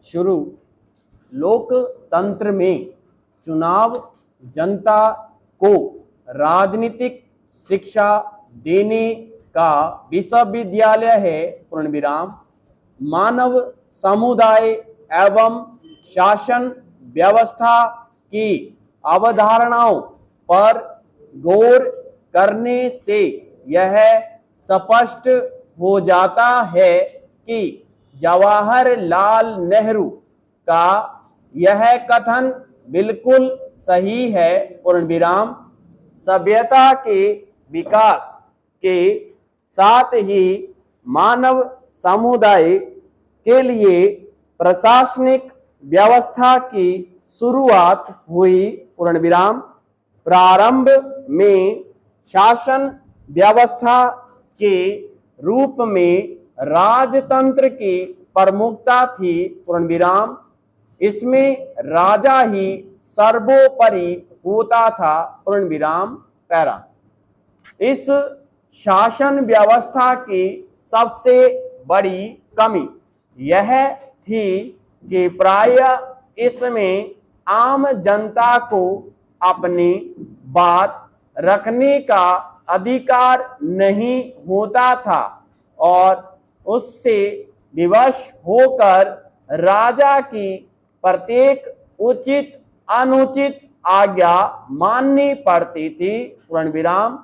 शुरू। लोकतंत्र में चुनाव जनता को राजनीतिक शिक्षा देने का विश्वविद्यालय है, पूर्णविराम। मानव समुदाय एवं शासन व्यवस्था की अवधारणाओं पर गौर करने से यह स्पष्ट हो जाता है कि जवाहरलाल नेहरू का यह कथन बिल्कुल सही है, पूर्णविराम। सभ्यता के विकास के साथ ही मानव समुदाय के लिए प्रशासनिक व्यवस्था की शुरुआत हुई, पूर्णविराम। प्रारंभ में शासन व्यवस्था के रूप में राजतंत्र की प्रमुखता थी, पूर्णविराम। इसमें राजा ही सर्वोपरि होता था, पूर्णविराम। पैरा। इस शासन व्यवस्था की सबसे बड़ी कमी यह थी कि प्रायः इसमें आम जनता को अपनी बात रखने का अधिकार नहीं होता था और उससे विवश होकर राजा की प्रत्येक उचित अनुचित आज्ञा माननी पड़ती थी, पूर्णविराम।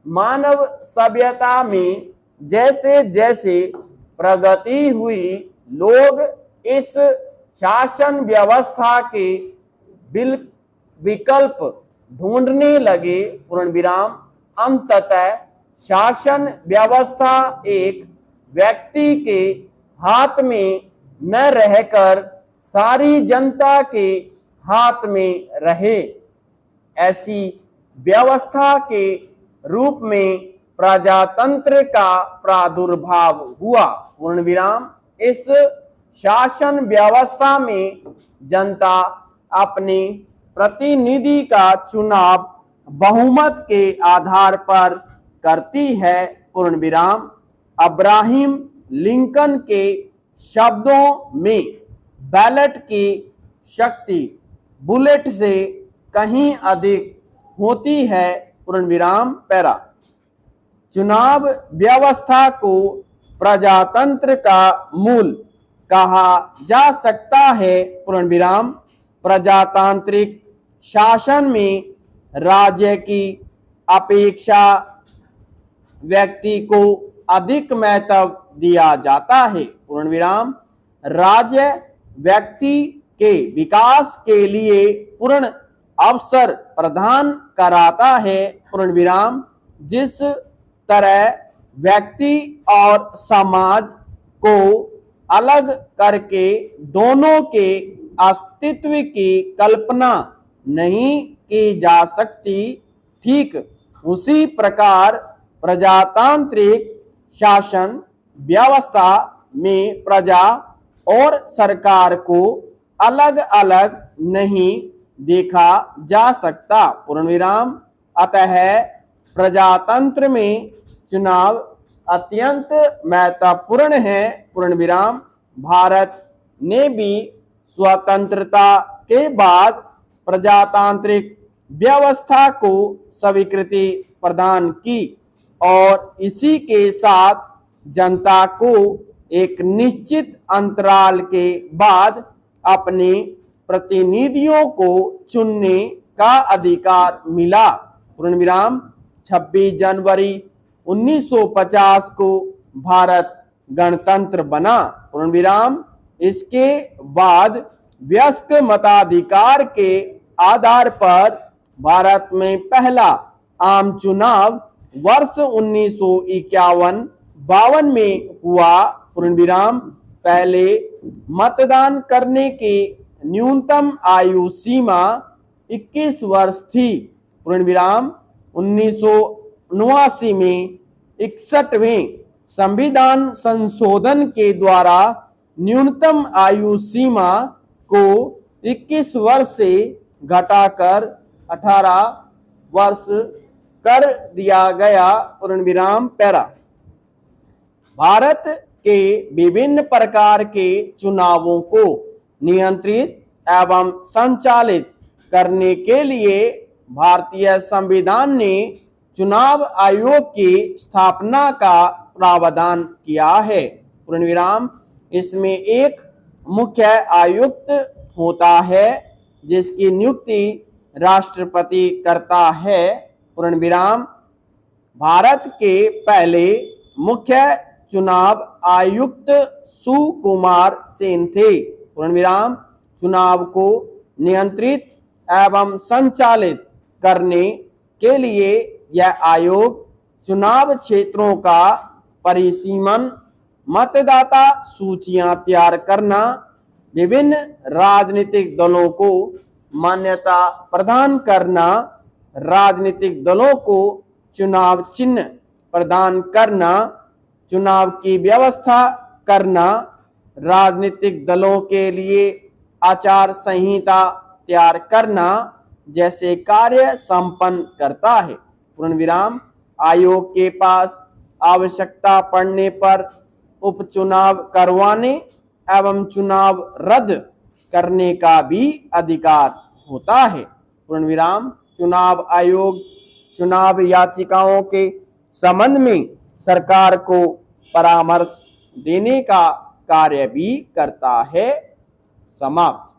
मानव सभ्यता में जैसे जैसे प्रगति हुई, लोग इस शासन व्यवस्था के विकल्प ढूंढने लगे, पूर्णविराम। अंततः शासन व्यवस्था एक व्यक्ति के हाथ में न रहकर सारी जनता के हाथ में रहे। ऐसी व्यवस्था के रूप में प्रजातंत्र का प्रादुर्भाव हुआ, पूर्णविराम। इस शासन व्यवस्था में जनता अपने प्रतिनिधि का चुनाव बहुमत के आधार पर करती है, पूर्णविराम। अब्राहम लिंकन के शब्दों में बैलेट की शक्ति बुलेट से कहीं अधिक होती है, पूर्णविराम। पैरा। चुनाव व्यवस्था को प्रजातंत्र का मूल कहा जा सकता है, पूर्णविराम। प्रजातांत्रिक शासन में राज्य की अपेक्षा व्यक्ति को अधिक महत्व दिया जाता है, पूर्णविराम। राज्य व्यक्ति के विकास के लिए पूर्ण अवसर प्रदान कराता है, पूर्णविराम। जिस तरह व्यक्ति और समाज को अलग करके दोनों के अस्तित्व की कल्पना नहीं की जा सकती, ठीक उसी प्रकार प्रजातांत्रिक शासन व्यवस्था में प्रजा और सरकार को अलग अलग नहीं देखा जा सकता, पूर्णविराम। अतः प्रजातंत्र में चुनाव अत्यंत महत्वपूर्ण है, पूर्णविराम। भारत ने भी स्वतंत्रता के बाद प्रजातांत्रिक व्यवस्था को स्वीकृति प्रदान की और इसी के साथ जनता को एक निश्चित अंतराल के बाद अपने प्रतिनिधियों को चुनने का अधिकार मिला, पूर्णविराम। 26 जनवरी 1950 को भारत गणतंत्र बना, पूर्णविराम। इसके बाद वयस्क मताधिकार के आधार पर भारत में पहला आम चुनाव वर्ष 1951-52 में हुआ, पूर्णविराम। पहले मतदान करने की न्यूनतम आयु सीमा 21 वर्ष थी, पूर्णविराम। 1979 में 61वें संविधान संशोधन के द्वारा न्यूनतम आयु सीमा को 21 वर्ष से घटाकर 18 वर्ष कर दिया गया, पूर्णविराम। पैरा। भारत के विभिन्न प्रकार के चुनावों को नियंत्रित एवं संचालित करने के लिए भारतीय संविधान ने चुनाव आयोग की स्थापना का प्रावधान किया है। पूर्ण विराम। इसमें एक मुख्य आयुक्त होता है जिसकी नियुक्ति राष्ट्रपति करता है। पूर्ण विराम। भारत के पहले मुख्य चुनाव आयुक्त सुकुमार सेन थे। पूर्ण विराम। चुनाव को नियंत्रित एवं संचालित करने के लिए यह आयोग चुनाव क्षेत्रों का परिसीमन, मतदाता सूचियां तैयार करना, विभिन्न राजनीतिक दलों को मान्यता प्रदान करना, राजनीतिक दलों को चुनाव चिन्ह प्रदान करना, चुनाव की व्यवस्था करना, राजनीतिक दलों के लिए आचार संहिता तैयार करना जैसे कार्य संपन्न करता है। पूर्ण विराम। आयोग के पास आवश्यकता पड़ने पर उपचुनाव करवाने एवं चुनाव रद्द करने का भी अधिकार होता है। पूर्ण विराम। चुनाव आयोग चुनाव याचिकाओं के संबंध में सरकार को परामर्श देने का कार्य भी करता है। समाप्त।